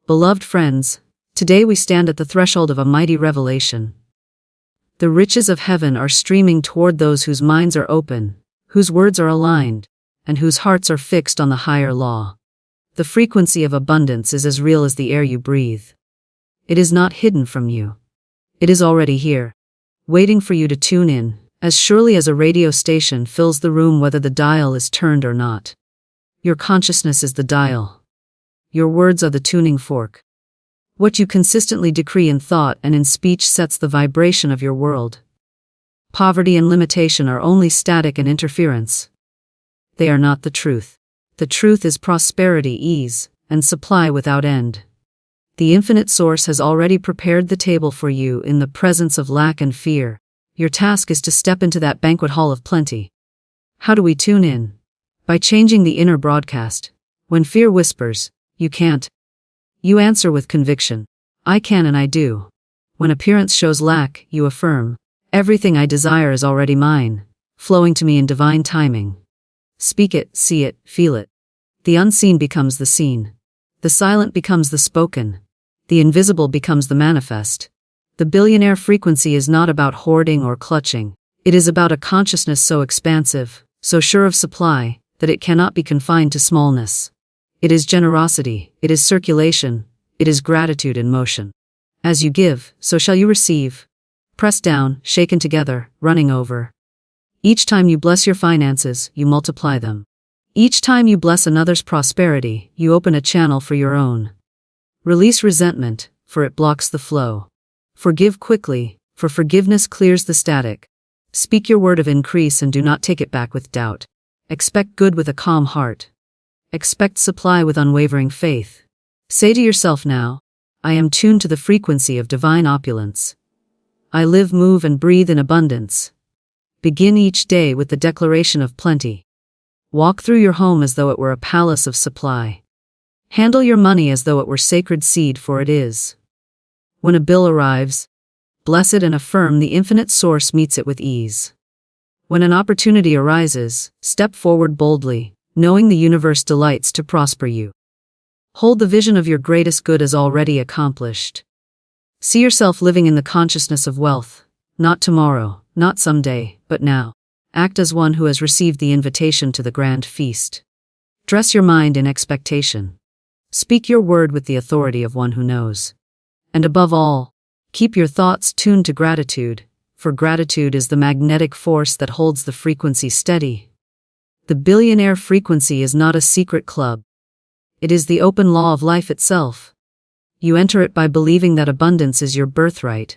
Beloved friends, today we stand at the threshold of a mighty revelation. The riches of heaven are streaming toward those whose minds are open, whose words are aligned, and whose hearts are fixed on the higher law. The frequency of abundance is as real as the air you breathe. It is not hidden from you. It is already here, waiting for you to tune in, as surely as a radio station fills the room whether the dial is turned or not. Your consciousness is the dial. Your words are the tuning fork. What you consistently decree in thought and in speech sets the vibration of your world. Poverty and limitation are only static and interference. They are not the truth. The truth is prosperity, ease, and supply without end. The infinite source has already prepared the table for you in the presence of lack and fear. Your task is to step into that banquet hall of plenty. How do we tune in? By changing the inner broadcast. When fear whispers, "You can't," you answer with conviction, "I can and I do." When appearance shows lack, you affirm, "Everything I desire is already mine, flowing to me in divine timing." Speak it, see it, feel it. The unseen becomes the seen. The silent becomes the spoken. The invisible becomes the manifest. The billionaire frequency is not about hoarding or clutching. It is about a consciousness so expansive, so sure of supply, that it cannot be confined to smallness. It is generosity, it is circulation, it is gratitude in motion. As you give, so shall you receive. Pressed down, shaken together, running over. Each time you bless your finances, you multiply them. Each time you bless another's prosperity, you open a channel for your own. Release resentment, for it blocks the flow. Forgive quickly, for forgiveness clears the static. Speak your word of increase and do not take it back with doubt. Expect good with a calm heart. Expect supply with unwavering faith. Say to yourself now, "I am tuned to the frequency of divine opulence. I live, move, and breathe in abundance." Begin each day with the declaration of plenty. Walk through your home as though it were a palace of supply. Handle your money as though it were sacred seed, for it is. When a bill arrives, bless it and affirm the infinite source meets it with ease. When an opportunity arises, step forward boldly, knowing the universe delights to prosper you. Hold the vision of your greatest good as already accomplished. See yourself living in the consciousness of wealth, not tomorrow, not someday, but now. Act as one who has received the invitation to the grand feast. Dress your mind in expectation. Speak your word with the authority of one who knows. And above all, keep your thoughts tuned to gratitude, for gratitude is the magnetic force that holds the frequency steady. The billionaire frequency is not a secret club. It is the open law of life itself. You enter it by believing that abundance is your birthright,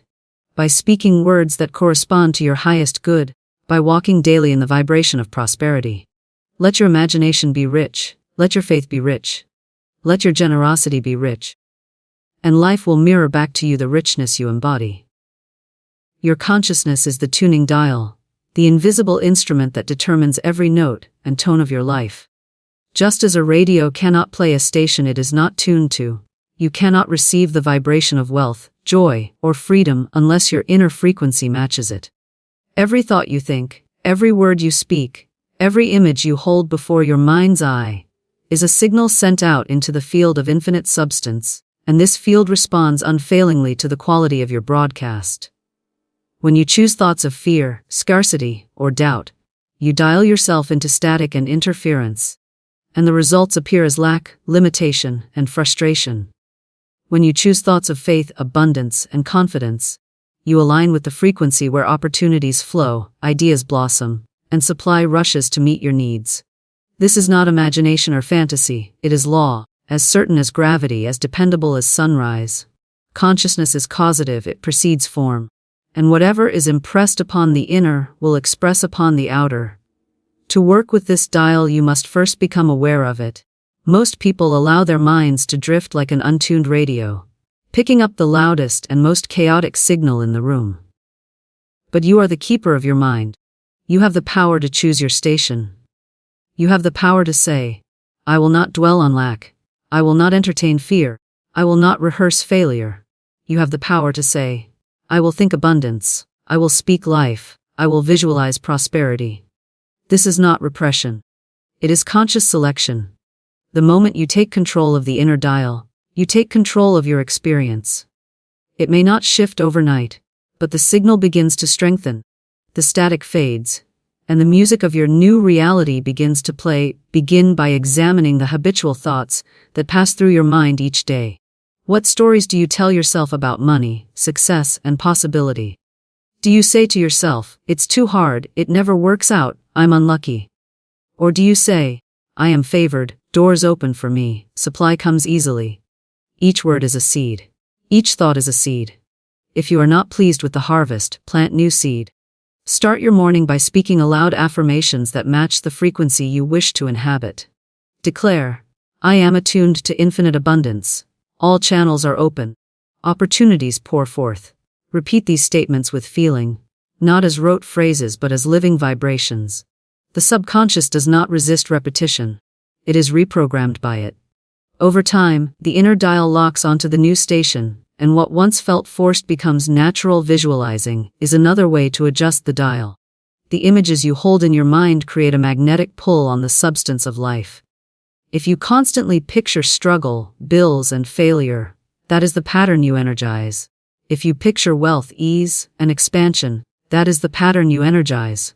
by speaking words that correspond to your highest good, by walking daily in the vibration of prosperity. Let your imagination be rich, let your faith be rich, let your generosity be rich, and life will mirror back to you the richness you embody. Your consciousness is the tuning dial, the invisible instrument that determines every note and tone of your life. Just as a radio cannot play a station it is not tuned to, you cannot receive the vibration of wealth, joy, or freedom unless your inner frequency matches it. Every thought you think, every word you speak, every image you hold before your mind's eye, is a signal sent out into the field of infinite substance, and this field responds unfailingly to the quality of your broadcast. When you choose thoughts of fear, scarcity, or doubt, you dial yourself into static and interference, and the results appear as lack, limitation, and frustration. When you choose thoughts of faith, abundance, and confidence, you align with the frequency where opportunities flow, ideas blossom, and supply rushes to meet your needs. This is not imagination or fantasy, it is law, as certain as gravity, as dependable as sunrise. Consciousness is causative, it precedes form. And whatever is impressed upon the inner will express upon the outer. To work with this dial you must first become aware of it. Most people allow their minds to drift like an untuned radio, picking up the loudest and most chaotic signal in the room. But you are the keeper of your mind. You have the power to choose your station. You have the power to say, "I will not dwell on lack. I will not entertain fear. I will not rehearse failure." You have the power to say, "I will think abundance. I will speak life. I will visualize prosperity." This is not repression. It is conscious selection. The moment you take control of the inner dial, You take control of your experience. It may not shift overnight, but the signal begins to strengthen. The static fades, and the music of your new reality begins to play. Begin by examining the habitual thoughts that pass through your mind each day. What stories do you tell yourself about money, success, and possibility? Do you say to yourself, "It's too hard, it never works out, I'm unlucky"? Or do you say, "I am favored, doors open for me, supply comes easily"? Each word is a seed. Each thought is a seed. If you are not pleased with the harvest, plant new seed. Start your morning by speaking aloud affirmations that match the frequency you wish to inhabit. Declare, "I am attuned to infinite abundance. All channels are open. Opportunities pour forth." Repeat these statements with feeling, not as rote phrases but as living vibrations. The subconscious does not resist repetition. It is reprogrammed by it. Over time, the inner dial locks onto the new station, and what once felt forced becomes natural. Visualizing is another way to adjust the dial. The images you hold in your mind create a magnetic pull on the substance of life. If you constantly picture struggle, bills, and failure, that is the pattern you energize. If you picture wealth, ease, and expansion, that is the pattern you energize.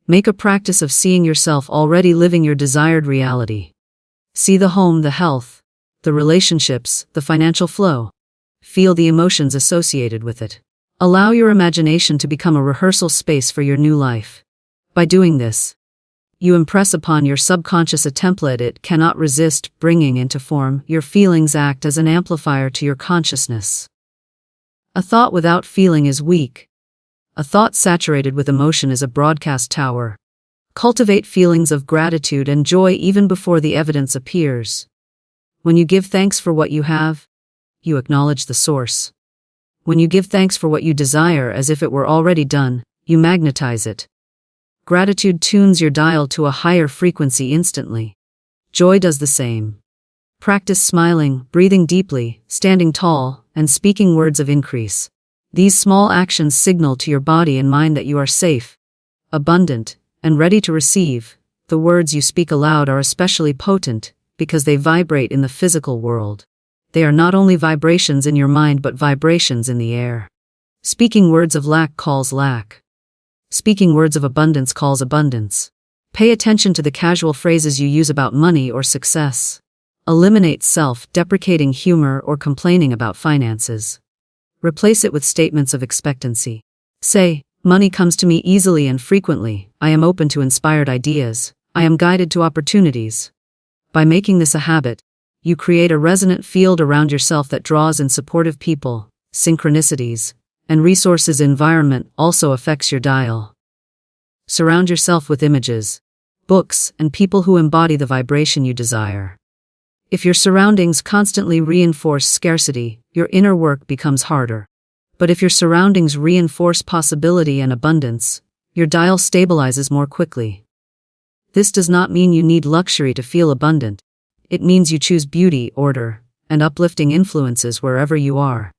Make a practice of seeing yourself already living your desired reality. See the home, the health, the relationships, the financial flow. Feel the emotions associated with it. Allow your imagination to become a rehearsal space for your new life. By doing this, you impress upon your subconscious a template it cannot resist bringing into form. Your feelings act as an amplifier to your consciousness. A thought without feeling is weak. A thought saturated with emotion is a broadcast tower. Cultivate feelings of gratitude and joy even before the evidence appears. When you give thanks for what you have, you acknowledge the source. When you give thanks for what you desire as if it were already done, you magnetize it. Gratitude tunes your dial to a higher frequency instantly. Joy does the same. Practice smiling, breathing deeply, standing tall, and speaking words of increase. These small actions signal to your body and mind that you are safe, abundant, and ready to receive. The words you speak aloud are especially potent because they vibrate in the physical world. They are not only vibrations in your mind but vibrations in the air. Speaking words of lack calls lack. Speaking words of abundance calls abundance. Pay attention to the casual phrases you use about money or success. Eliminate self-deprecating humor or complaining about finances. Replace it with statements of expectancy. Say, "Money comes to me easily and frequently. I am open to inspired ideas. I am guided to opportunities." By making this a habit, you create a resonant field around yourself that draws in supportive people, synchronicities, and resources. Environment also affects your dial. Surround yourself with images, books, and people who embody the vibration you desire. If your surroundings constantly reinforce scarcity, your inner work becomes harder. But if your surroundings reinforce possibility and abundance, your dial stabilizes more quickly. This does not mean you need luxury to feel abundant. It means you choose beauty, order, and uplifting influences wherever you are.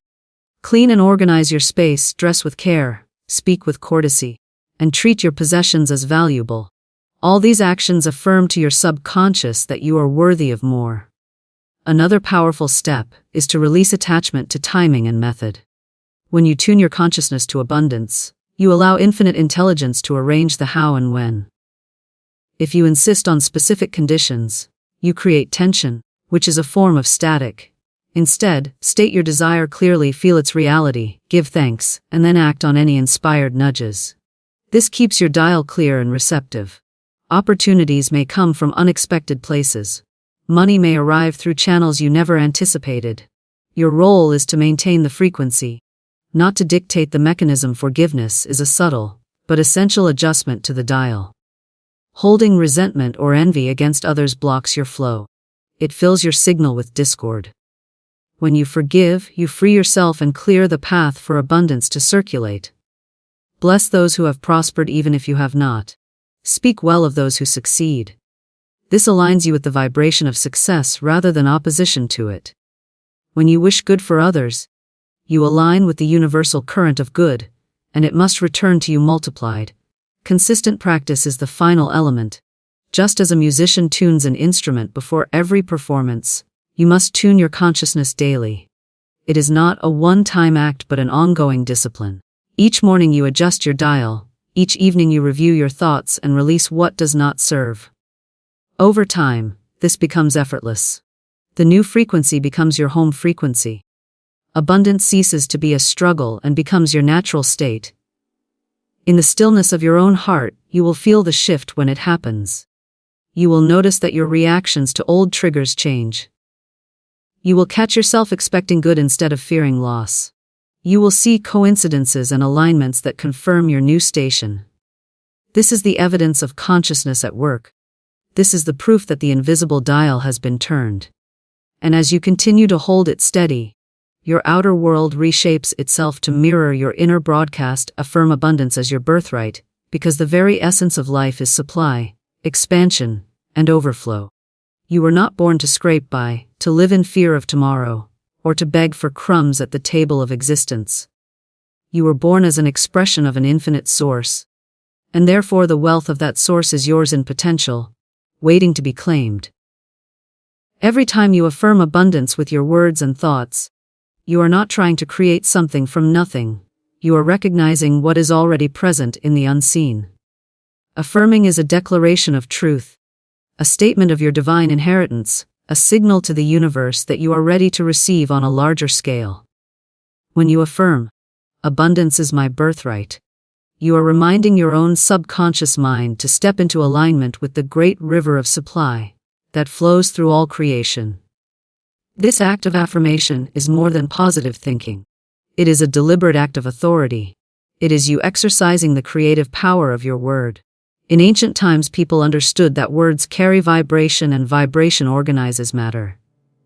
Clean and organize your space, dress with care, speak with courtesy, and treat your possessions as valuable. All these actions affirm to your subconscious that you are worthy of more. Another powerful step is to release attachment to timing and method. When you tune your consciousness to abundance, you allow infinite intelligence to arrange the how and when. If you insist on specific conditions, you create tension, which is a form of static. Instead, state your desire clearly, feel its reality, give thanks, and then act on any inspired nudges. This keeps your dial clear and receptive. Opportunities may come from unexpected places. Money may arrive through channels you never anticipated. Your role is to maintain the frequency, not to dictate the mechanism. Forgiveness is a subtle, but essential adjustment to the dial. Holding resentment or envy against others blocks your flow. It fills your signal with discord. When you forgive, you free yourself and clear the path for abundance to circulate. Bless those who have prospered even if you have not. Speak well of those who succeed. This aligns you with the vibration of success rather than opposition to it. When you wish good for others, you align with the universal current of good, and it must return to you multiplied. Consistent practice is the final element. Just as a musician tunes an instrument before every performance, You must tune your consciousness daily. It is not a one-time act but an ongoing discipline. Each morning you adjust your dial, each evening you review your thoughts and release what does not serve. Over time, this becomes effortless. The new frequency becomes your home frequency. Abundance ceases to be a struggle and becomes your natural state. In the stillness of your own heart, you will feel the shift when it happens. You will notice that your reactions to old triggers change. You will catch yourself expecting good instead of fearing loss. You will see coincidences and alignments that confirm your new station. This is the evidence of consciousness at work. This is the proof that the invisible dial has been turned. And as you continue to hold it steady, your outer world reshapes itself to mirror your inner broadcast. Affirm abundance as your birthright, because the very essence of life is supply, expansion, and overflow. You were not born to scrape by, to live in fear of tomorrow, or to beg for crumbs at the table of existence. You were born as an expression of an infinite source, and therefore the wealth of that source is yours in potential, waiting to be claimed. Every time you affirm abundance with your words and thoughts, you are not trying to create something from nothing. You are recognizing what is already present in the unseen. Affirming is a declaration of truth, a statement of your divine inheritance, a signal to the universe that you are ready to receive on a larger scale. When you affirm, "Abundance is my birthright," you are reminding your own subconscious mind to step into alignment with the great river of supply that flows through all creation. This act of affirmation is more than positive thinking. It is a deliberate act of authority. It is you exercising the creative power of your word. In ancient times, people understood that words carry vibration and vibration organizes matter.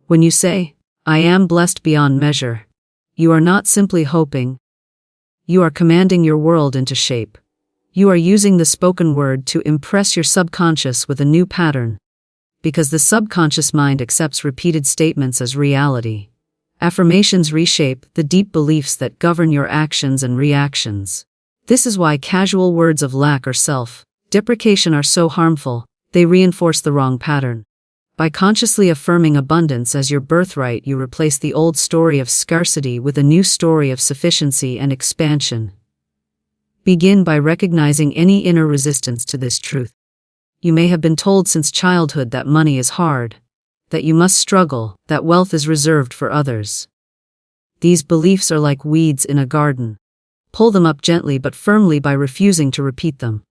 When you say, "I am blessed beyond measure," you are not simply hoping. You are commanding your world into shape. You are using the spoken word to impress your subconscious with a new pattern. Because the subconscious mind accepts repeated statements as reality. Affirmations reshape the deep beliefs that govern your actions and reactions. This is why casual words of lack or self-deprecation are so harmful. They reinforce the wrong pattern. By consciously affirming abundance as your birthright, you replace the old story of scarcity with a new story of sufficiency and expansion. Begin by recognizing any inner resistance to this truth. You may have been told since childhood that money is hard, that you must struggle, that wealth is reserved for others. These beliefs are like weeds in a garden. Pull them up gently but firmly by refusing to repeat them.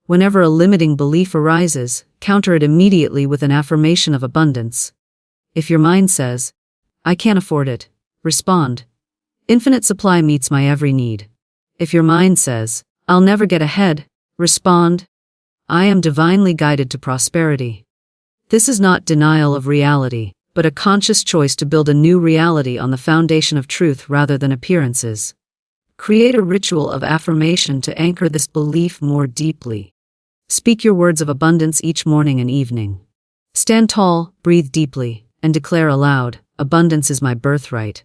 Whenever a limiting belief arises, counter it immediately with an affirmation of abundance. If your mind says, "I can't afford it," respond, "Infinite supply meets my every need." If your mind says, "I'll never get ahead," respond, "I am divinely guided to prosperity." This is not denial of reality, but a conscious choice to build a new reality on the foundation of truth rather than appearances. Create a ritual of affirmation to anchor this belief more deeply. Speak your words of abundance each morning and evening. Stand tall, breathe deeply, and declare aloud, "Abundance is my birthright.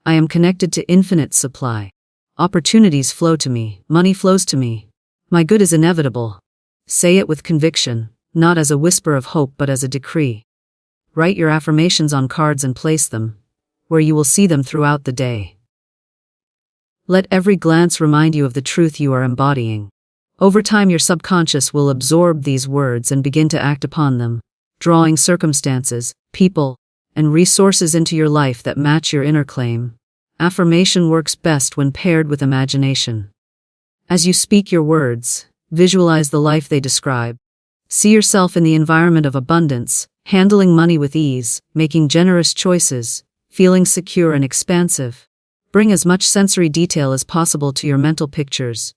I am connected to infinite supply. Opportunities flow to me, money flows to me. My good is inevitable." Say it with conviction, not as a whisper of hope but as a decree. Write your affirmations on cards and place them where you will see them throughout the day. Let every glance remind you of the truth you are embodying. Over time, your subconscious will absorb these words and begin to act upon them, drawing circumstances, people, and resources into your life that match your inner claim. Affirmation works best when paired with imagination. As you speak your words, visualize the life they describe. See yourself in the environment of abundance, handling money with ease, making generous choices, feeling secure and expansive. Bring as much sensory detail as possible to your mental pictures.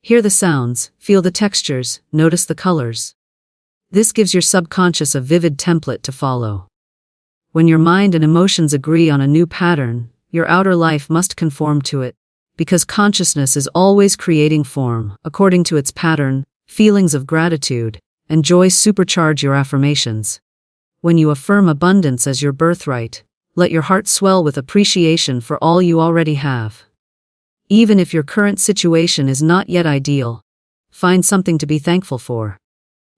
Hear the sounds, feel the textures, notice the colors. This gives your subconscious a vivid template to follow. When your mind and emotions agree on a new pattern, your outer life must conform to it. Because consciousness is always creating form, according to its pattern, feelings of gratitude and joy supercharge your affirmations. When you affirm abundance as your birthright, let your heart swell with appreciation for all you already have. Even if your current situation is not yet ideal, find something to be thankful for.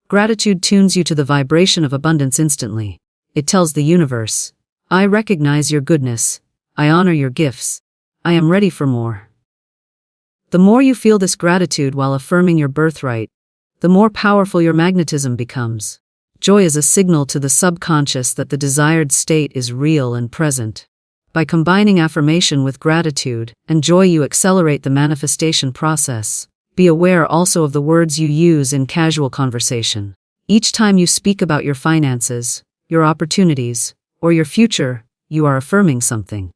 Gratitude tunes you to the vibration of abundance instantly. It tells the universe, I recognize your goodness. I honor your gifts. I am ready for more. The more you feel this gratitude while affirming your birthright, the more powerful your magnetism becomes. Joy is a signal to the subconscious that the desired state is real and present. By combining affirmation with gratitude and joy, you accelerate the manifestation process. Be aware also of the words you use in casual conversation. Each time you speak about your finances, your opportunities, or your future, you are affirming something.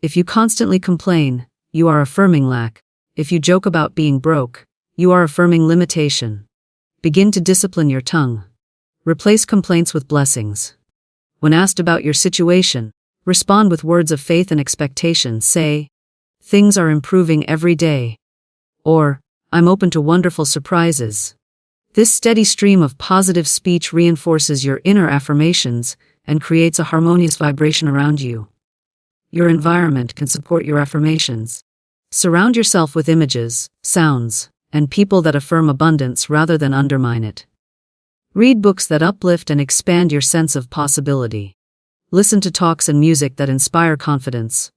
If you constantly complain, you are affirming lack. If you joke about being broke, you are affirming limitation. Begin to discipline your tongue. Replace complaints with blessings. When asked about your situation, respond with words of faith and expectation. Say, "Things are improving every day." Or, "I'm open to wonderful surprises." This steady stream of positive speech reinforces your inner affirmations and creates a harmonious vibration around you. Your environment can support your affirmations. Surround yourself with images, sounds, and people that affirm abundance rather than undermine it. Read books that uplift and expand your sense of possibility. Listen to talks and music that inspire confidence.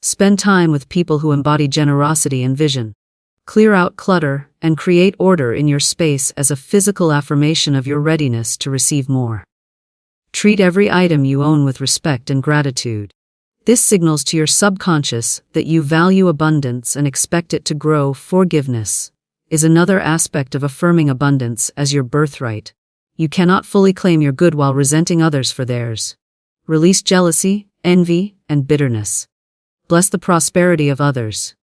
Spend time with people who embody generosity and vision. Clear out clutter and create order in your space as a physical affirmation of your readiness to receive more. Treat every item you own with respect and gratitude. This signals to your subconscious that you value abundance and expect it to grow. Forgiveness is another aspect of affirming abundance as your birthright. You cannot fully claim your good while resenting others for theirs. Release jealousy, envy, and bitterness. Bless the prosperity of others.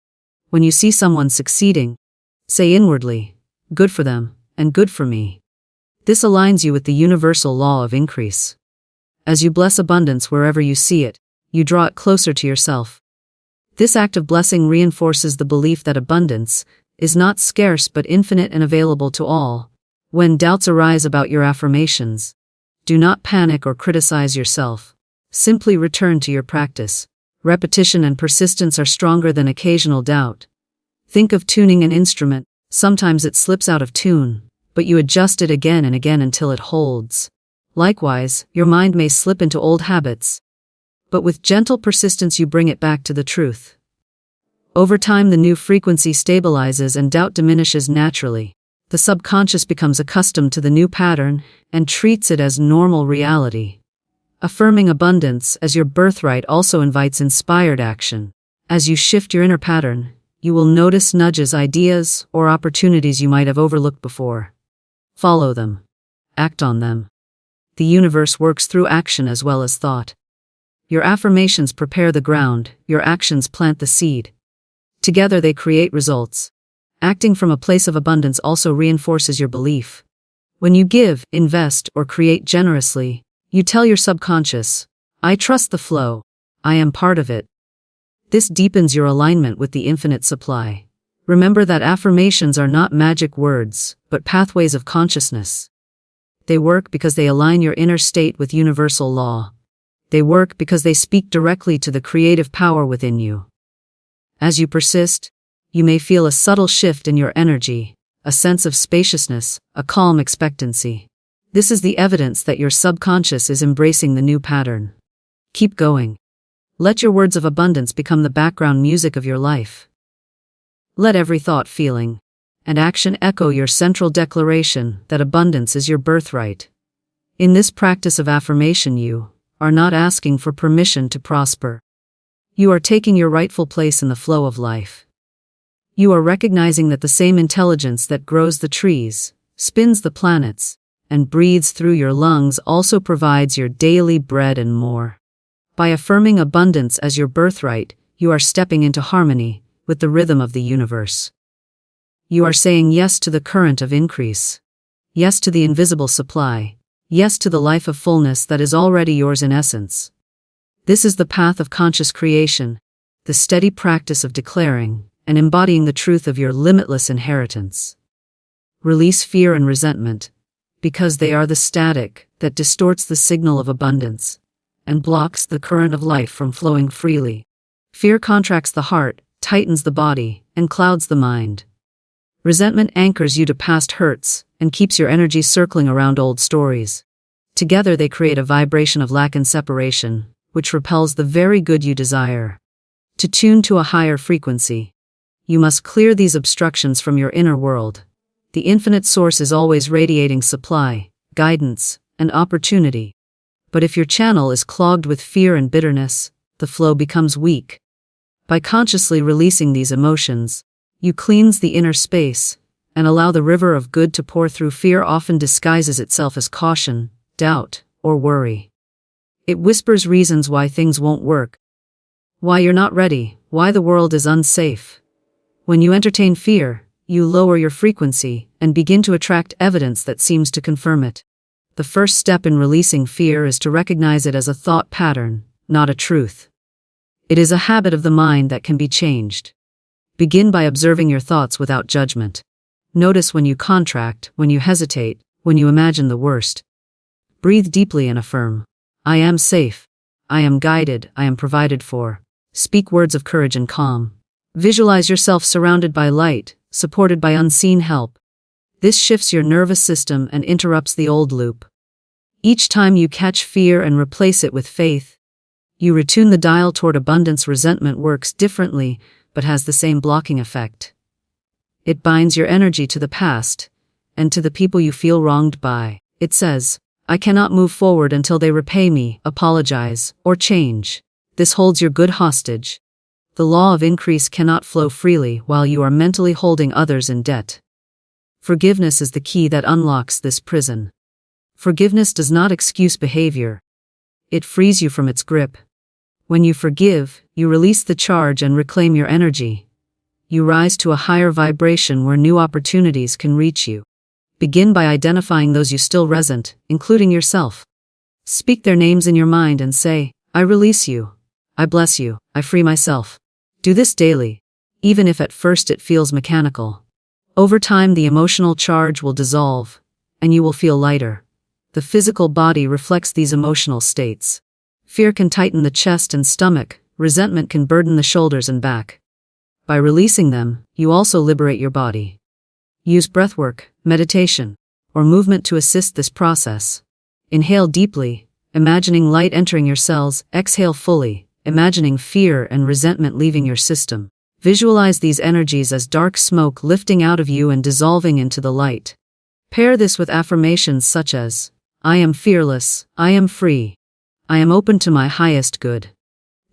When you see someone succeeding, say inwardly, "Good for them, and good for me." This aligns you with the universal law of increase. As you bless abundance wherever you see it, you draw it closer to yourself. This act of blessing reinforces the belief that abundance is not scarce but infinite and available to all. When doubts arise about your affirmations, do not panic or criticize yourself. Simply return to your practice. Repetition and persistence are stronger than occasional doubt. Think of tuning an instrument. Sometimes it slips out of tune, but you adjust it again and again until it holds. Likewise, your mind may slip into old habits, but with gentle persistence you bring it back to the truth. Over time, the new frequency stabilizes and doubt diminishes naturally. The subconscious becomes accustomed to the new pattern and treats it as normal reality. Affirming abundance as your birthright also invites inspired action. As you shift your inner pattern, you will notice nudges, ideas, or opportunities you might have overlooked before. Follow them. Act on them. The universe works through action as well as thought. Your affirmations prepare the ground, your actions plant the seed. Together they create results. Acting from a place of abundance also reinforces your belief. When you give, invest, or create generously, you tell your subconscious, "I trust the flow. I am part of it." This deepens your alignment with the infinite supply. Remember that affirmations are not magic words, but pathways of consciousness. They work because they align your inner state with universal law. They work because they speak directly to the creative power within you. As you persist, you may feel a subtle shift in your energy, a sense of spaciousness, a calm expectancy. This is the evidence that your subconscious is embracing the new pattern. Keep going. Let your words of abundance become the background music of your life. Let every thought, feeling, and action echo your central declaration that abundance is your birthright. In this practice of affirmation, you are not asking for permission to prosper. You are taking your rightful place in the flow of life. You are recognizing that the same intelligence that grows the trees, spins the planets, and breathes through your lungs also provides your daily bread and more. By affirming abundance as your birthright, you are stepping into harmony with the rhythm of the universe. You are saying yes to the current of increase. Yes to the invisible supply. Yes to the life of fullness that is already yours in essence. This is the path of conscious creation, the steady practice of declaring and embodying the truth of your limitless inheritance. Release fear and resentment, because they are the static that distorts the signal of abundance and blocks the current of life from flowing freely. Fear contracts the heart, tightens the body, and clouds the mind. Resentment anchors you to past hurts and keeps your energy circling around old stories. Together they create a vibration of lack and separation, which repels the very good you desire. To tune to a higher frequency, you must clear these obstructions from your inner world. The infinite source is always radiating supply, guidance, and opportunity. But if your channel is clogged with fear and bitterness, the flow becomes weak. By consciously releasing these emotions, you cleanse the inner space and allow the river of good to pour through. Fear often disguises itself as caution, doubt, or worry. It whispers reasons why things won't work, why you're not ready, why the world is unsafe. When you entertain fear, you lower your frequency and begin to attract evidence that seems to confirm it. The first step in releasing fear is to recognize it as a thought pattern, not a truth. It is a habit of the mind that can be changed. Begin by observing your thoughts without judgment. Notice when you contract, when you hesitate, when you imagine the worst. Breathe deeply and affirm, I am safe. I am guided. I am provided for. Speak words of courage and calm. Visualize yourself surrounded by light, supported by unseen help. This shifts your nervous system and interrupts the old loop. Each time you catch fear and replace it with faith, you retune the dial toward abundance. Resentment works differently, but has the same blocking effect. It binds your energy to the past and to the people you feel wronged by. It says, I cannot move forward until they repay me, apologize, or change. This holds your good hostage. The law of increase cannot flow freely while you are mentally holding others in debt. Forgiveness is the key that unlocks this prison. Forgiveness does not excuse behavior. It frees you from its grip. When you forgive, you release the charge and reclaim your energy. You rise to a higher vibration where new opportunities can reach you. Begin by identifying those you still resent, including yourself. Speak their names in your mind and say, I release you. I bless you. I free myself. Do this daily, even if at first it feels mechanical. Over time, the emotional charge will dissolve, and you will feel lighter. The physical body reflects these emotional states. Fear can tighten the chest and stomach. Resentment can burden the shoulders and back. By releasing them, you also liberate your body. Use breathwork, meditation, or movement to assist this process. Inhale deeply, imagining light entering your cells. Exhale fully, imagining fear and resentment leaving your system. Visualize these energies as dark smoke lifting out of you and dissolving into the light. Pair this with affirmations such as, I am fearless, I am free, I am open to my highest good.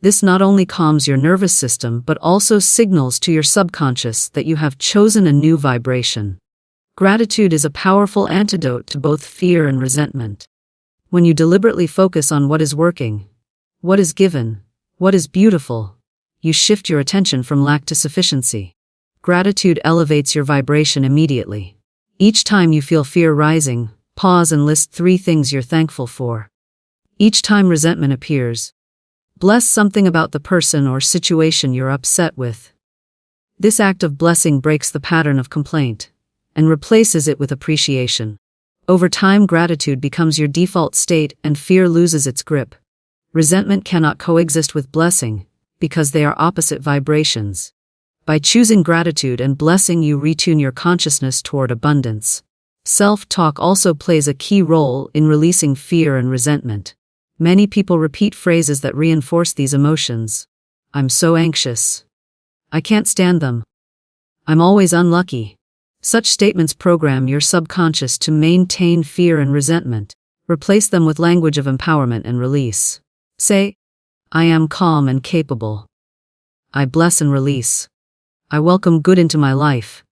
This not only calms your nervous system but also signals to your subconscious that you have chosen a new vibration. Gratitude is a powerful antidote to both fear and resentment. When you deliberately focus on what is working, what is given, what is beautiful, you shift your attention from lack to sufficiency. Gratitude elevates your vibration immediately. Each time you feel fear rising, pause and list 3 things you're thankful for. Each time resentment appears, bless something about the person or situation you're upset with. This act of blessing breaks the pattern of complaint and replaces it with appreciation. Over time, gratitude becomes your default state and fear loses its grip. Resentment cannot coexist with blessing because they are opposite vibrations. By choosing gratitude and blessing, you retune your consciousness toward abundance. Self-talk also plays a key role in releasing fear and resentment. Many people repeat phrases that reinforce these emotions. I'm so anxious. I can't stand them. I'm always unlucky. Such statements program your subconscious to maintain fear and resentment. Replace them with language of empowerment and release. Say, I am calm and capable. I bless and release. I welcome good into my life.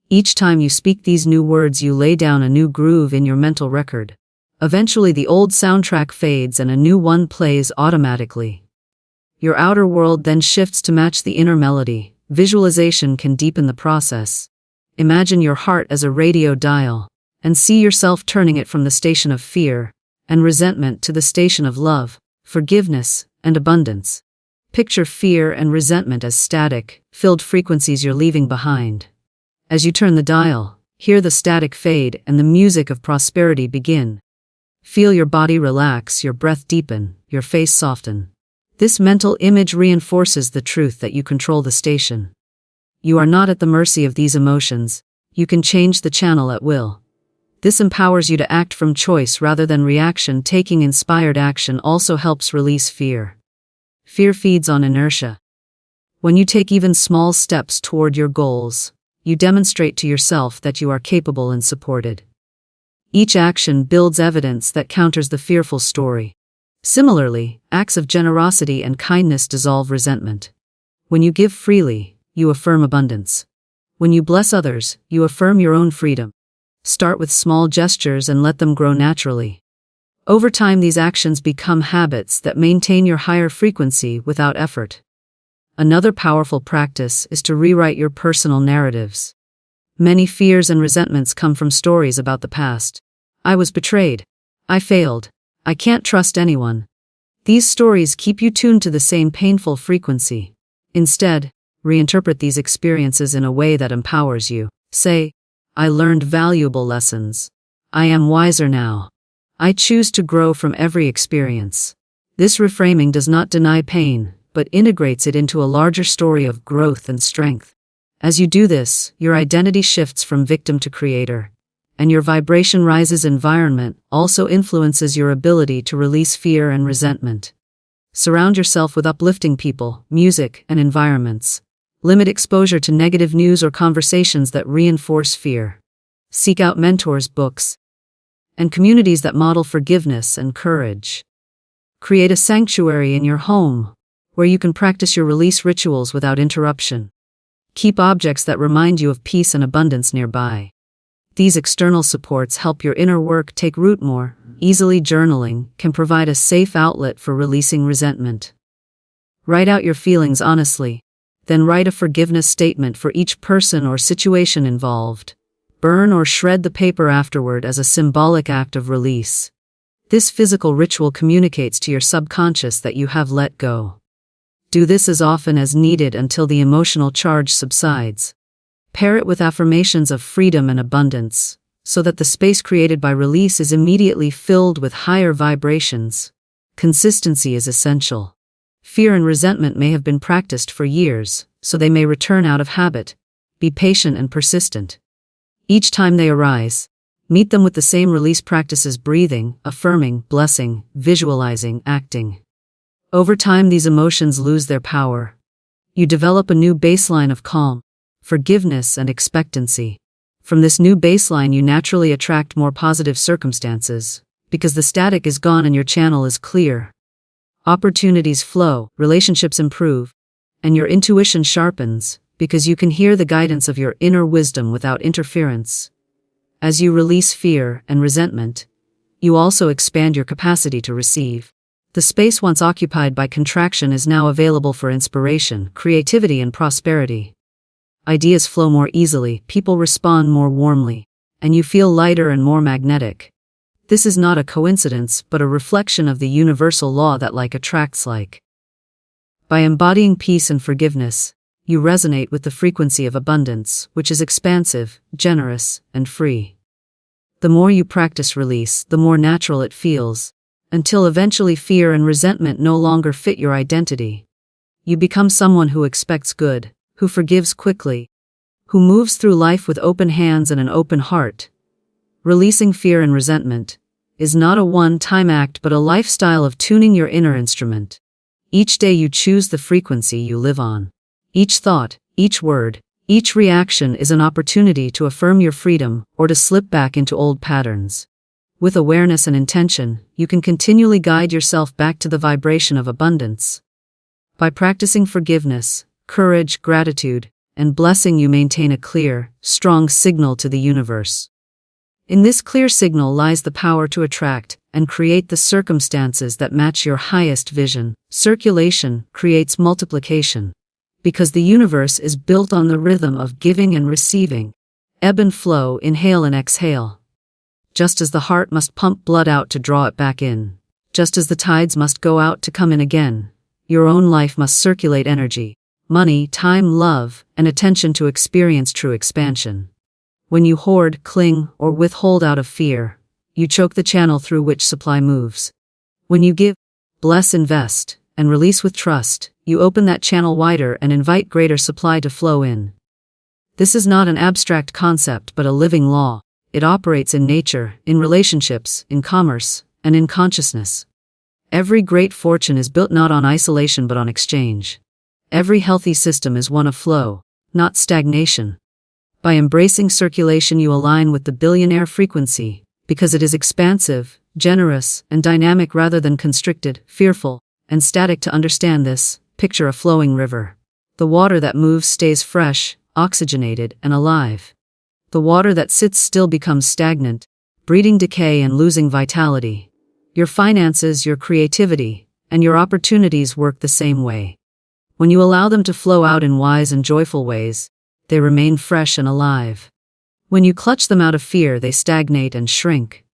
Each time you speak these new words, you lay down a new groove in your mental record. Eventually, the old soundtrack fades and a new one plays automatically. Your outer world then shifts to match the inner melody. Visualization can deepen the process. Imagine your heart as a radio dial, and see yourself turning it from the station of fear and resentment to the station of love, forgiveness, and abundance. Picture fear and resentment as static, filled frequencies you're leaving behind. As you turn the dial, hear the static fade and the music of prosperity begin. Feel your body relax, your breath deepen, your face soften. This mental image reinforces the truth that you control the station. You are not at the mercy of these emotions. You can change the channel at will. This empowers you to act from choice rather than reaction. Taking inspired action also helps release fear. Fear feeds on inertia. When you take even small steps toward your goals, you demonstrate to yourself that you are capable and supported. Each action builds evidence that counters the fearful story. Similarly, acts of generosity and kindness dissolve resentment. When you give freely, you affirm abundance. When you bless others, you affirm your own freedom. Start with small gestures and let them grow naturally. Over time, these actions become habits that maintain your higher frequency without effort. Another powerful practice is to rewrite your personal narratives. Many fears and resentments come from stories about the past. I was betrayed. I failed. I can't trust anyone. These stories keep you tuned to the same painful frequency. Instead, reinterpret these experiences in a way that empowers you. Say, I learned valuable lessons. I am wiser now. I choose to grow from every experience. This reframing does not deny pain, but integrates it into a larger story of growth and strength. As you do this, your identity shifts from victim to creator, and your vibration rises. Environment also influences your ability to release fear and resentment. Surround yourself with uplifting people, music, and environments. Limit exposure to negative news or conversations that reinforce fear. Seek out mentors, books, and communities that model forgiveness and courage. Create a sanctuary in your home, where you can practice your release rituals without interruption. Keep objects that remind you of peace and abundance nearby. These external supports help your inner work take root more easily. Journaling can provide a safe outlet for releasing resentment. Write out your feelings honestly, then write a forgiveness statement for each person or situation involved. Burn or shred the paper afterward as a symbolic act of release. This physical ritual communicates to your subconscious that you have let go. Do this as often as needed until the emotional charge subsides. Pair it with affirmations of freedom and abundance, so that the space created by release is immediately filled with higher vibrations. Consistency is essential. Fear and resentment may have been practiced for years, so they may return out of habit. Be patient and persistent. Each time they arise, meet them with the same release practices: breathing, affirming, blessing, visualizing, acting. Over time, these emotions lose their power. You develop a new baseline of calm, forgiveness, and expectancy. From this new baseline, you naturally attract more positive circumstances, because the static is gone and your channel is clear. Opportunities flow, relationships improve, and your intuition sharpens, because you can hear the guidance of your inner wisdom without interference. As you release fear and resentment, you also expand your capacity to receive. The space once occupied by contraction is now available for inspiration, creativity, and prosperity. Ideas flow more easily, people respond more warmly, and you feel lighter and more magnetic. This is not a coincidence, but a reflection of the universal law that like attracts like. By embodying peace and forgiveness, you resonate with the frequency of abundance, which is expansive, generous, and free. The more you practice release, the more natural it feels, until eventually fear and resentment no longer fit your identity. You become someone who expects good, who forgives quickly, who moves through life with open hands and an open heart. Releasing fear and resentment is not a one-time act but a lifestyle of tuning your inner instrument. Each day you choose the frequency you live on. Each thought, each word, each reaction is an opportunity to affirm your freedom or to slip back into old patterns. With awareness and intention, you can continually guide yourself back to the vibration of abundance. By practicing forgiveness, courage, gratitude, and blessing, you maintain a clear, strong signal to the universe. In this clear signal lies the power to attract and create the circumstances that match your highest vision. Circulation creates multiplication, because the universe is built on the rhythm of giving and receiving. Ebb and flow, inhale and exhale. Just as the heart must pump blood out to draw it back in, just as the tides must go out to come in again, your own life must circulate energy, money, time, love, and attention to experience true expansion. When you hoard, cling, or withhold out of fear, you choke the channel through which supply moves. When you give, bless, invest, and release with trust, you open that channel wider and invite greater supply to flow in. This is not an abstract concept but a living law. It operates in nature, in relationships, in commerce, and in consciousness. Every great fortune is built not on isolation but on exchange. Every healthy system is one of flow, not stagnation. By embracing circulation, you align with the billionaire frequency, because it is expansive, generous, and dynamic rather than constricted, fearful, and static. To understand this, picture a flowing river. The water that moves stays fresh, oxygenated, and alive. The water that sits still becomes stagnant, breeding decay and losing vitality. Your finances, your creativity, and your opportunities work the same way. When you allow them to flow out in wise and joyful ways, they remain fresh and alive. When you clutch them out of fear, they stagnate and shrink.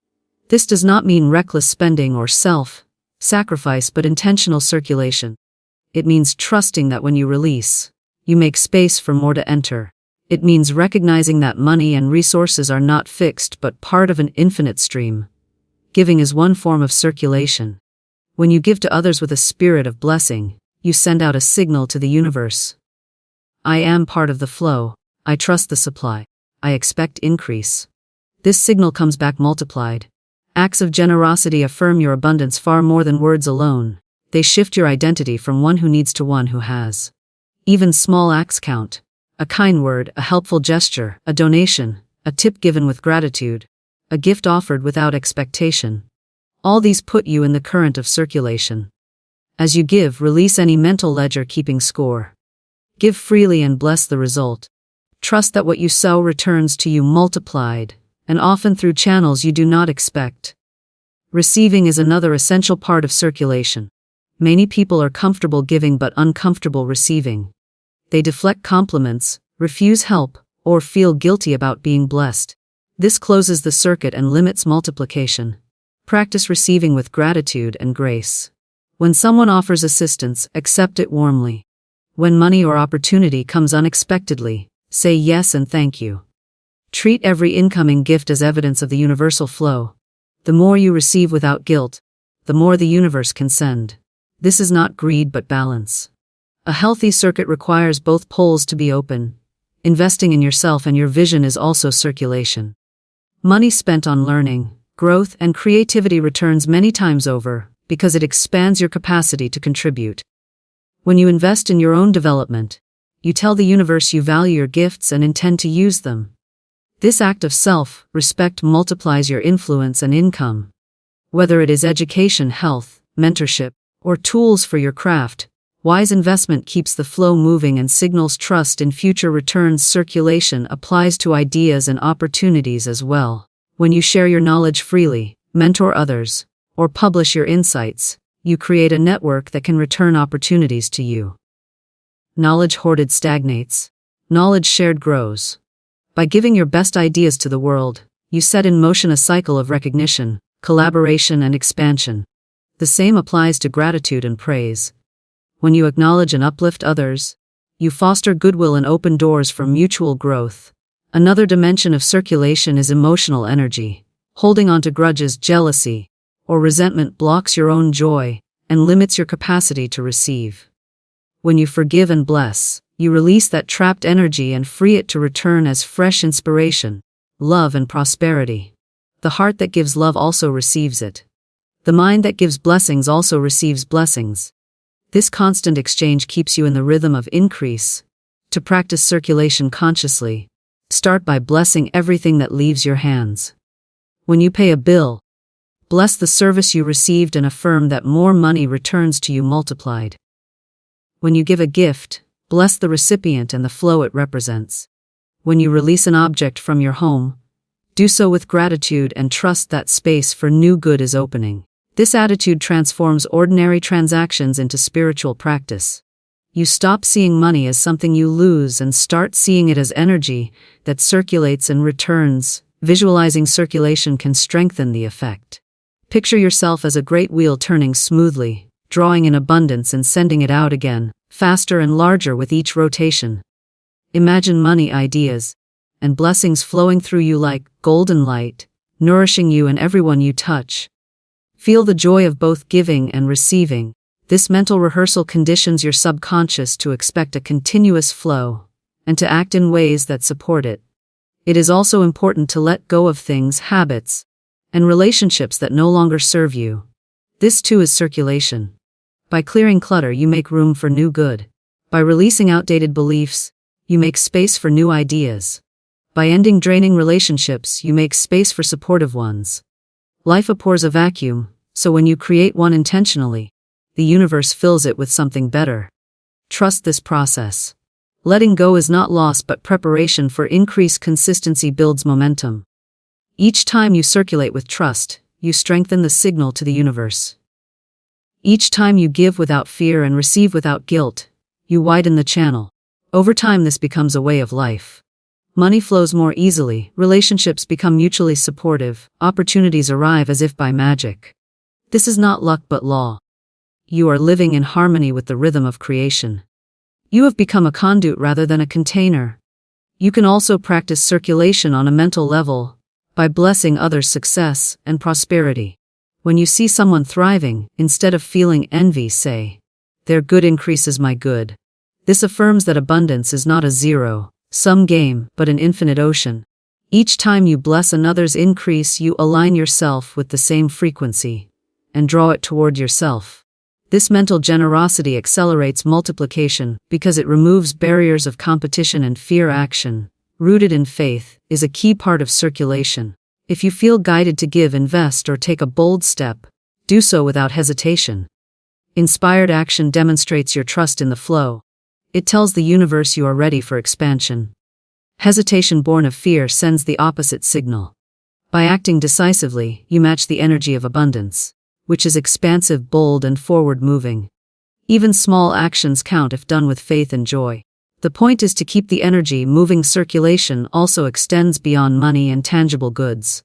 This does not mean reckless spending or self-sacrifice but intentional circulation. It means trusting that when you release, you make space for more to enter. It means recognizing that money and resources are not fixed but part of an infinite stream. Giving is one form of circulation. When you give to others with a spirit of blessing, you send out a signal to the universe. I am part of the flow. I trust the supply. I expect increase. This signal comes back multiplied. Acts of generosity affirm your abundance far more than words alone. They shift your identity from one who needs to one who has. Even small acts count. A kind word, a helpful gesture, a donation, a tip given with gratitude, a gift offered without expectation. All these put you in the current of circulation. As you give, release any mental ledger keeping score. Give freely and bless the result. Trust that what you sow returns to you multiplied, and often through channels you do not expect. Receiving is another essential part of circulation. Many people are comfortable giving but uncomfortable receiving. They deflect compliments, refuse help, or feel guilty about being blessed. This closes the circuit and limits multiplication. Practice receiving with gratitude and grace. When someone offers assistance, accept it warmly. When money or opportunity comes unexpectedly, say yes and thank you. Treat every incoming gift as evidence of the universal flow. The more you receive without guilt, the more the universe can send. This is not greed but balance. A healthy circuit requires both poles to be open. Investing in yourself and your vision is also circulation. Money spent on learning, growth, and creativity returns many times over, because it expands your capacity to contribute. When you invest in your own development, you tell the universe you value your gifts and intend to use them. This act of self-respect multiplies your influence and income. Whether it is education, health, mentorship, or tools for your craft, wise investment keeps the flow moving and signals trust in future returns. Circulation applies to ideas and opportunities as well. When you share your knowledge freely, mentor others, or publish your insights, you create a network that can return opportunities to you. Knowledge hoarded stagnates. Knowledge shared grows. By giving your best ideas to the world, you set in motion a cycle of recognition, collaboration, and expansion. The same applies to gratitude and praise. When you acknowledge and uplift others, you foster goodwill and open doors for mutual growth. Another dimension of circulation is emotional energy. Holding on to grudges, jealousy, or resentment blocks your own joy and limits your capacity to receive. When you forgive and bless, you release that trapped energy and free it to return as fresh inspiration, love, and prosperity. The heart that gives love also receives it. The mind that gives blessings also receives blessings. This constant exchange keeps you in the rhythm of increase. To practice circulation consciously, start by blessing everything that leaves your hands. When you pay a bill, bless the service you received and affirm that more money returns to you multiplied. When you give a gift, bless the recipient and the flow it represents. When you release an object from your home, do so with gratitude and trust that space for new good is opening. This attitude transforms ordinary transactions into spiritual practice. You stop seeing money as something you lose and start seeing it as energy that circulates and returns. Visualizing circulation can strengthen the effect. Picture yourself as a great wheel turning smoothly, drawing in abundance and sending it out again, faster and larger with each rotation. Imagine money, ideas, and blessings flowing through you like golden light, nourishing you and everyone you touch. Feel the joy of both giving and receiving. This mental rehearsal conditions your subconscious to expect a continuous flow and to act in ways that support it. It is also important to let go of things, habits, and relationships that no longer serve you. This too is circulation. By clearing clutter, you make room for new good. By releasing outdated beliefs, you make space for new ideas. By ending draining relationships, you make space for supportive ones. Life abhors a vacuum, so when you create one intentionally, the universe fills it with something better. Trust this process. Letting go is not loss but preparation for increased consistency builds momentum. Each time you circulate with trust, you strengthen the signal to the universe. Each time you give without fear and receive without guilt, you widen the channel. Over time, this becomes a way of life. Money flows more easily, relationships become mutually supportive, opportunities arrive as if by magic. This is not luck but law. You are living in harmony with the rhythm of creation. You have become a conduit rather than a container. You can also practice circulation on a mental level, by blessing others' success and prosperity. When you see someone thriving, instead of feeling envy, say, "Their good increases my good." This affirms that abundance is not a zero-sum game, but an infinite ocean. Each time you bless another's increase, you align yourself with the same frequency and draw it toward yourself. This mental generosity accelerates multiplication because it removes barriers of competition and fear. Action, rooted in faith, is a key part of circulation. If you feel guided to give, invest, or take a bold step, do so without hesitation. Inspired action demonstrates your trust in the flow. It tells the universe you are ready for expansion. Hesitation born of fear sends the opposite signal. By acting decisively, you match the energy of abundance, which is expansive, bold, and forward-moving. Even small actions count if done with faith and joy. The point is to keep the energy moving. Circulation also extends beyond money and tangible goods.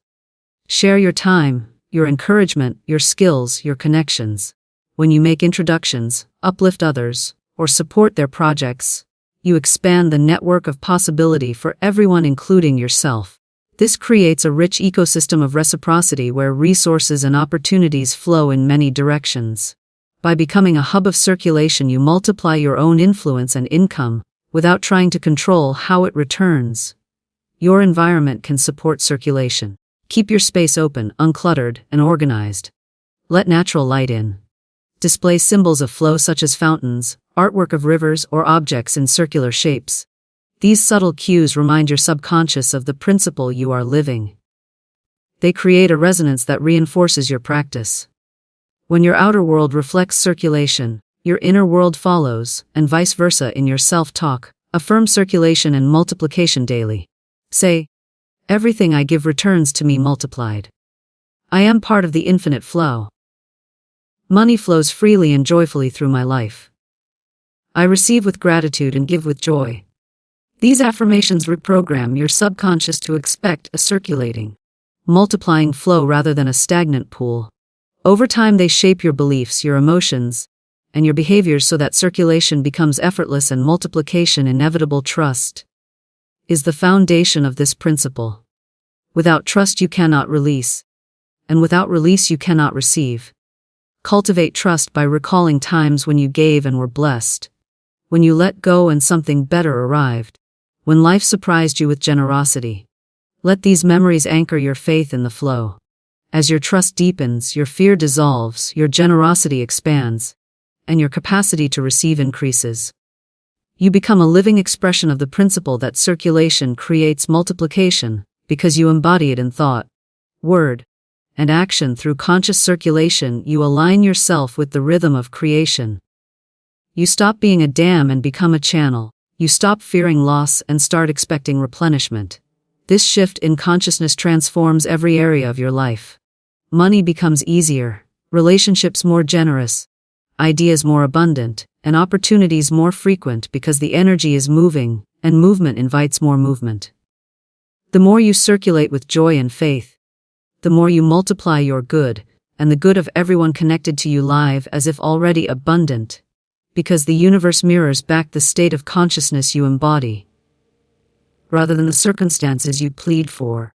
Share your time, your encouragement, your skills, your connections. When you make introductions, uplift others, or support their projects, you expand the network of possibility for everyone, including yourself. This creates a rich ecosystem of reciprocity where resources and opportunities flow in many directions. By becoming a hub of circulation, you multiply your own influence and income, without trying to control how it returns. Your environment can support circulation. Keep your space open, uncluttered, and organized. Let natural light in. Display symbols of flow such as fountains, artwork of rivers, or objects in circular shapes. These subtle cues remind your subconscious of the principle you are living. They create a resonance that reinforces your practice. When your outer world reflects circulation, your inner world follows, and vice versa. In your self-talk, affirm circulation and multiplication daily. Say, "Everything I give returns to me multiplied. I am part of the infinite flow. Money flows freely and joyfully through my life. I receive with gratitude and give with joy." These affirmations reprogram your subconscious to expect a circulating, multiplying flow rather than a stagnant pool. Over time, they shape your beliefs, your emotions, and your behaviors so that circulation becomes effortless and multiplication inevitable. Trust is the foundation of this principle. Without trust, you cannot release, and without release, you cannot receive. Cultivate trust by recalling times when you gave and were blessed, when you let go and something better arrived, when life surprised you with generosity. Let these memories anchor your faith in the flow. As your trust deepens, your fear dissolves, your generosity expands, and your capacity to receive increases. You become a living expression of the principle that circulation creates multiplication, because you embody it in thought, word, and action. Through conscious circulation, you align yourself with the rhythm of creation. You stop being a dam and become a channel. You stop fearing loss and start expecting replenishment. This shift in consciousness transforms every area of your life. Money becomes easier, relationships more generous, ideas more abundant, and opportunities more frequent because the energy is moving, and movement invites more movement. The more you circulate with joy and faith, the more you multiply your good, and the good of everyone connected to you live as if already abundant, because the universe mirrors back the state of consciousness you embody, rather than the circumstances you plead for.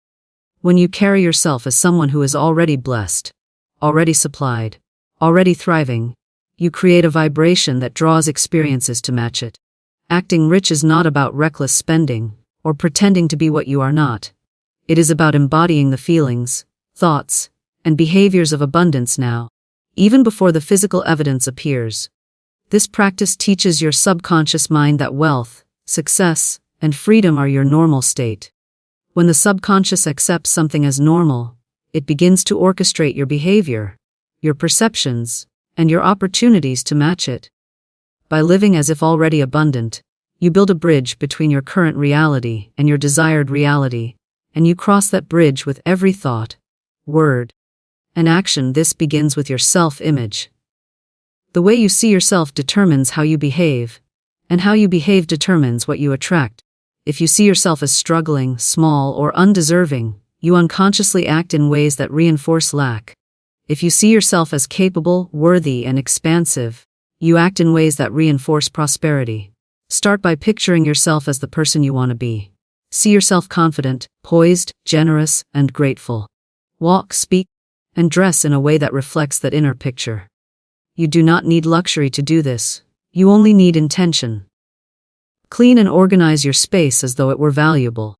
When you carry yourself as someone who is already blessed, already supplied, already thriving, you create a vibration that draws experiences to match it. Acting rich is not about reckless spending or pretending to be what you are not. It is about embodying the feelings, thoughts, and behaviors of abundance now, even before the physical evidence appears. This practice teaches your subconscious mind that wealth, success, and freedom are your normal state. When the subconscious accepts something as normal, it begins to orchestrate your behavior, your perceptions, and your opportunities to match it. By living as if already abundant, you build a bridge between your current reality and your desired reality, and you cross that bridge with every thought, word, and action. This begins with your self-image. The way you see yourself determines how you behave, and how you behave determines what you attract. If you see yourself as struggling, small, or undeserving, you unconsciously act in ways that reinforce lack. If you see yourself as capable, worthy, and expansive, you act in ways that reinforce prosperity. Start by picturing yourself as the person you want to be. See yourself confident, poised, generous, and grateful. Walk, speak, and dress in a way that reflects that inner picture. You do not need luxury to do this. You only need intention. Clean and organize your space as though it were valuable.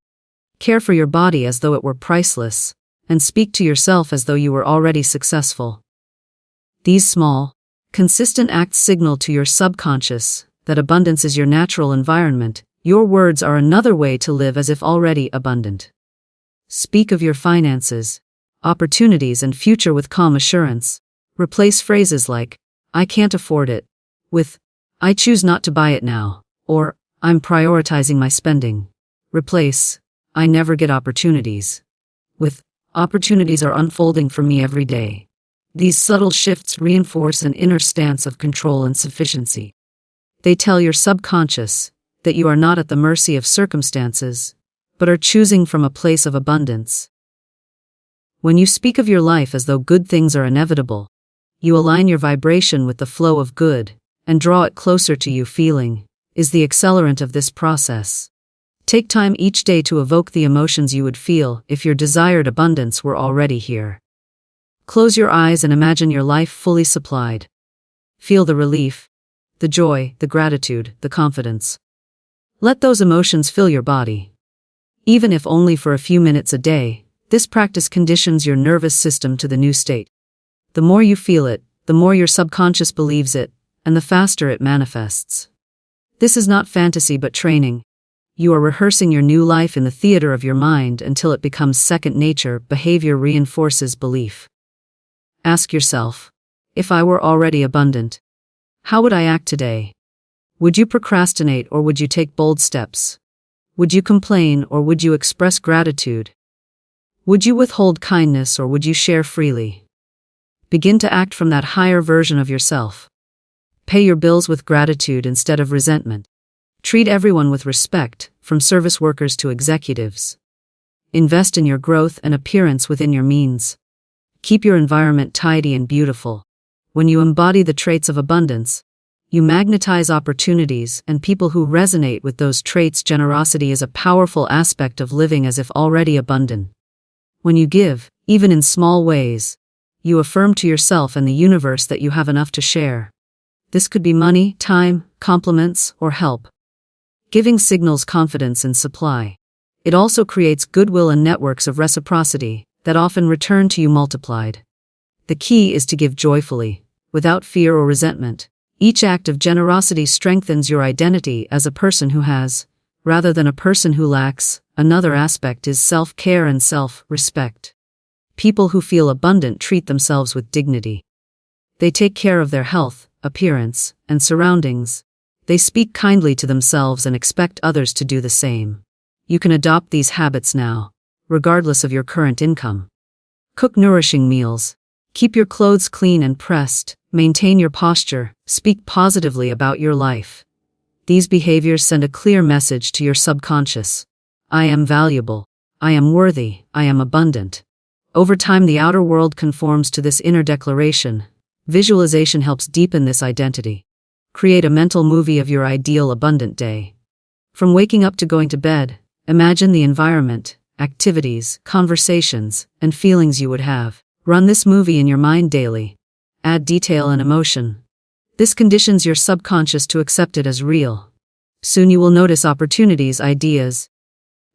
Care for your body as though it were priceless, and speak to yourself as though you were already successful. These small, consistent acts signal to your subconscious that abundance is your natural environment. Your words are another way to live as if already abundant. Speak of your finances, opportunities, and future with calm assurance. Replace phrases like, "I can't afford it," with, "I choose not to buy it now," or, "I'm prioritizing my spending." Replace, "I never get opportunities," with, "Opportunities are unfolding for me every day." These subtle shifts reinforce an inner stance of control and sufficiency. They tell your subconscious that you are not at the mercy of circumstances, but are choosing from a place of abundance. When you speak of your life as though good things are inevitable, you align your vibration with the flow of good, and draw it closer to you. Feeling is the accelerant of this process. Take time each day to evoke the emotions you would feel if your desired abundance were already here. Close your eyes and imagine your life fully supplied. Feel the relief, the joy, the gratitude, the confidence. Let those emotions fill your body. Even if only for a few minutes a day, this practice conditions your nervous system to the new state. The more you feel it, the more your subconscious believes it, and the faster it manifests. This is not fantasy but training. You are rehearsing your new life in the theater of your mind until it becomes second nature. Behavior reinforces belief. Ask yourself, if I were already abundant, how would I act today? Would you procrastinate or would you take bold steps? Would you complain or would you express gratitude? Would you withhold kindness or would you share freely? Begin to act from that higher version of yourself. Pay your bills with gratitude instead of resentment. Treat everyone with respect, from service workers to executives. Invest in your growth and appearance within your means. Keep your environment tidy and beautiful. When you embody the traits of abundance, you magnetize opportunities and people who resonate with those traits. Generosity is a powerful aspect of living as if already abundant. When you give, even in small ways, you affirm to yourself and the universe that you have enough to share. This could be money, time, compliments, or help. Giving signals confidence in supply. It also creates goodwill and networks of reciprocity that often return to you multiplied. The key is to give joyfully, without fear or resentment. Each act of generosity strengthens your identity as a person who has, rather than a person who lacks. Another aspect is self-care and self-respect. People who feel abundant treat themselves with dignity. They take care of their health, appearance, and surroundings. They speak kindly to themselves and expect others to do the same. You can adopt these habits now, regardless of your current income. Cook nourishing meals. Keep your clothes clean and pressed. Maintain your posture. Speak positively about your life. These behaviors send a clear message to your subconscious. I am valuable. I am worthy. I am abundant. Over time, the outer world conforms to this inner declaration. Visualization helps deepen this identity. Create a mental movie of your ideal abundant day. From waking up to going to bed, imagine the environment, activities, conversations, and feelings you would have. Run this movie in your mind daily. Add detail and emotion. This conditions your subconscious to accept it as real. Soon you will notice opportunities, ideas,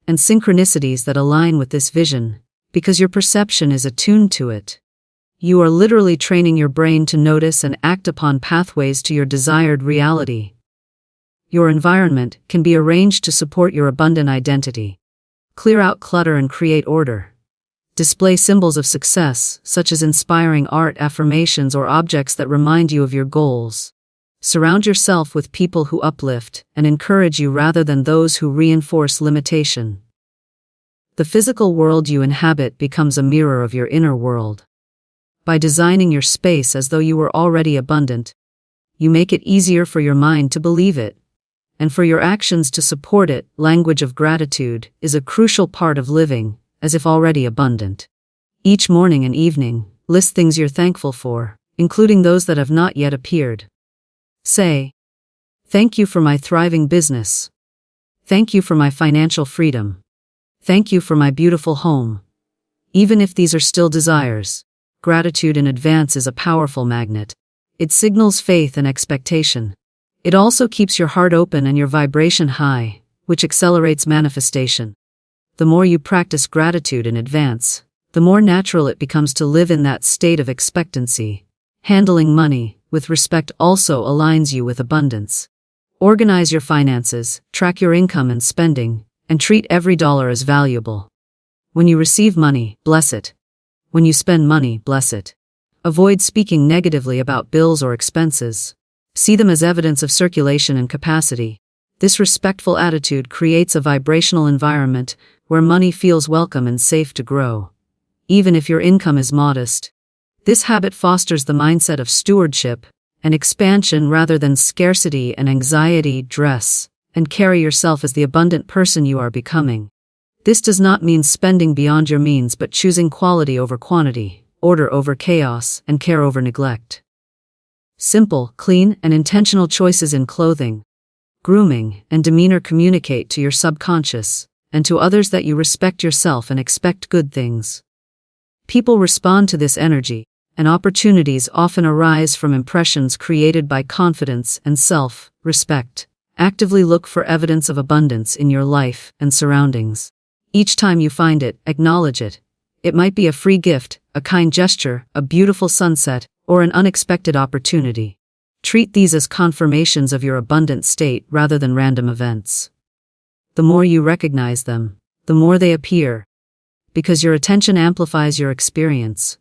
and synchronicities that align with this vision, because your perception is attuned to it. You are literally training your brain to notice and act upon pathways to your desired reality. Your environment can be arranged to support your abundant identity. Clear out clutter and create order. Display symbols of success, such as inspiring art, affirmations, or objects that remind you of your goals. Surround yourself with people who uplift and encourage you rather than those who reinforce limitation. The physical world you inhabit becomes a mirror of your inner world. By designing your space as though you were already abundant, you make it easier for your mind to believe it, and for your actions to support it. Language of gratitude is a crucial part of living as if already abundant. Each morning and evening, list things you're thankful for, including those that have not yet appeared. Say, "Thank you for my thriving business. Thank you for my financial freedom. Thank you for my beautiful home." Even if these are still desires, gratitude in advance is a powerful magnet. It signals faith and expectation. It also keeps your heart open and your vibration high, which accelerates manifestation. The more you practice gratitude in advance, the more natural it becomes to live in that state of expectancy. Handling money with respect also aligns you with abundance. Organize your finances, track your income and spending, and treat every dollar as valuable. When you receive money, bless it. When you spend money, bless it. Avoid speaking negatively about bills or expenses. See them as evidence of circulation and capacity. This respectful attitude creates a vibrational environment where money feels welcome and safe to grow, even if your income is modest. This habit fosters the mindset of stewardship and expansion rather than scarcity and anxiety. Dress and carry yourself as the abundant person you are becoming. This does not mean spending beyond your means, but choosing quality over quantity, order over chaos, and care over neglect. Simple, clean, and intentional choices in clothing, grooming, and demeanor communicate to your subconscious and to others that you respect yourself and expect good things. People respond to this energy, and opportunities often arise from impressions created by confidence and self-respect. Actively look for evidence of abundance in your life and surroundings. Each time you find it, acknowledge it. It might be a free gift, a kind gesture, a beautiful sunset, or an unexpected opportunity. Treat these as confirmations of your abundant state rather than random events. The more you recognize them, the more they appear, because your attention amplifies your experience.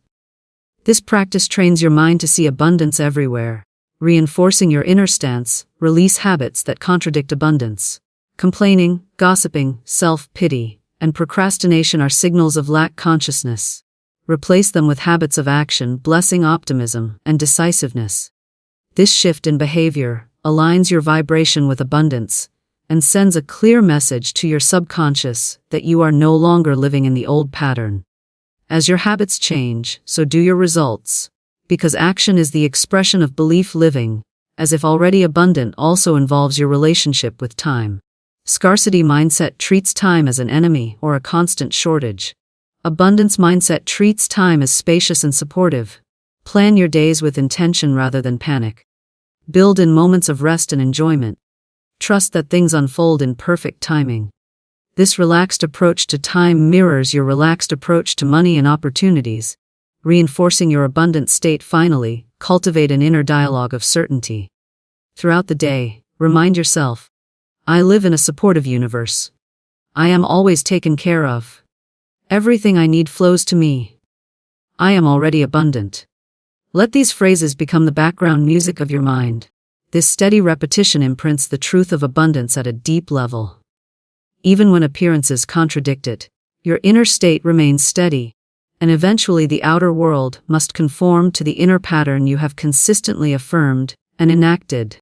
This practice trains your mind to see abundance everywhere, reinforcing your inner stance. Release habits that contradict abundance. Complaining, gossiping, self-pity, and procrastination are signals of lack consciousness. Replace them with habits of action, blessing, optimism, and decisiveness. This shift in behavior aligns your vibration with abundance and sends a clear message to your subconscious that you are no longer living in the old pattern. As your habits change, so do your results, because action is the expression of belief. Living as if already abundant also involves your relationship with time. Scarcity mindset treats time as an enemy or a constant shortage. Abundance mindset treats time as spacious and supportive. Plan your days with intention rather than panic. Build in moments of rest and enjoyment. Trust that things unfold in perfect timing. This relaxed approach to time mirrors your relaxed approach to money and opportunities, reinforcing your abundant state. Finally, cultivate an inner dialogue of certainty. Throughout the day, remind yourself, "I live in a supportive universe. I am always taken care of. Everything I need flows to me. I am already abundant." Let these phrases become the background music of your mind. This steady repetition imprints the truth of abundance at a deep level. Even when appearances contradict it, your inner state remains steady, and eventually the outer world must conform to the inner pattern you have consistently affirmed and enacted.